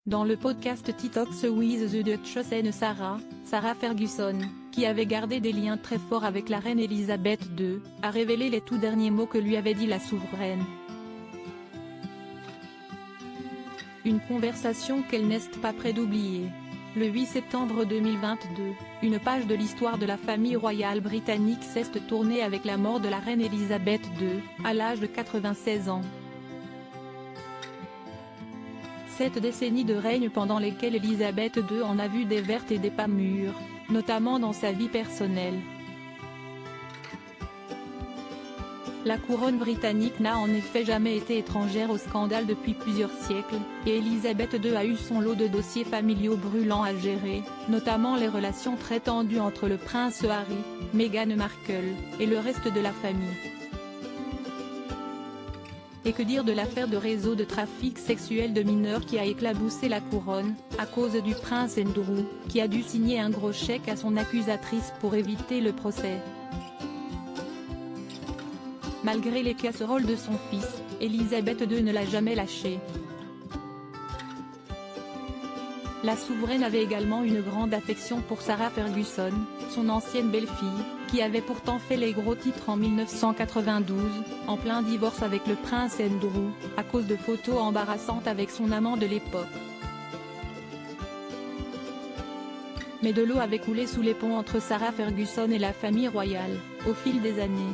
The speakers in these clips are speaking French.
Dans le podcast Talks with the Duchess and Sarah Ferguson, qui avait gardé des liens très forts avec la reine Elisabeth II, a révélé les tout derniers mots que lui avait dit la souveraine. Une conversation qu'elle n'est pas près d'oublier. Le 8 septembre 2022, une page de l'histoire de la famille royale britannique s'est tournée avec la mort de la reine Elisabeth II, à l'âge de 96 ans. 7 décennies de règne pendant lesquelles Elisabeth II en a vu des vertes et des pas mûres, notamment dans sa vie personnelle. La couronne britannique n'a en effet jamais été étrangère au scandale depuis plusieurs siècles, et Elisabeth II a eu son lot de dossiers familiaux brûlants à gérer, notamment les relations très tendues entre le prince Harry, Meghan Markle, et le reste de la famille. Et que dire de l'affaire de réseau de trafic sexuel de mineurs qui a éclaboussé la couronne, à cause du prince Andrew, qui a dû signer un gros chèque à son accusatrice pour éviter le procès. Malgré les casseroles de son fils, Elisabeth II ne l'a jamais lâché. La souveraine avait également une grande affection pour Sarah Ferguson, son ancienne belle-fille, qui avait pourtant fait les gros titres en 1992, en plein divorce avec le prince Andrew, à cause de photos embarrassantes avec son amant de l'époque. Mais de l'eau avait coulé sous les ponts entre Sarah Ferguson et la famille royale, au fil des années.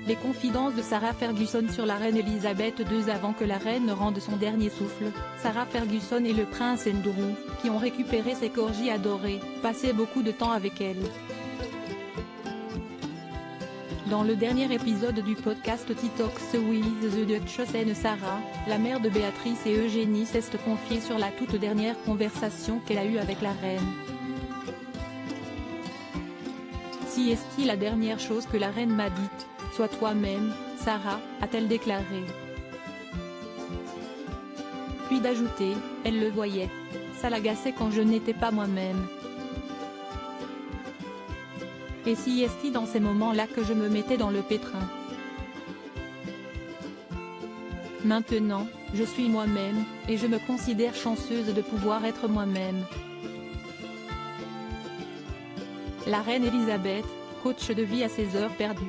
Les confidences de Sarah Ferguson sur la reine Elisabeth II avant que la reine ne rende son dernier souffle. Sarah Ferguson et le prince Andrew, qui ont récupéré ses corgis adorés, passaient beaucoup de temps avec elle. Dans le dernier épisode du podcast Talks with the Duchess and Sarah, la mère de Béatrice et Eugénie s'est confiée sur la toute dernière conversation qu'elle a eue avec la reine. Si est-il la dernière chose que la reine m'a dite? Sois toi-même, Sarah, a-t-elle déclaré. Puis d'ajouter, elle le voyait. Ça l'agaçait quand je n'étais pas moi-même. Et si est-il dans ces moments-là que je me mettais dans le pétrin. Maintenant, je suis moi-même, et je me considère chanceuse de pouvoir être moi-même. La reine Elisabeth, coach de vie à ses heures perdues.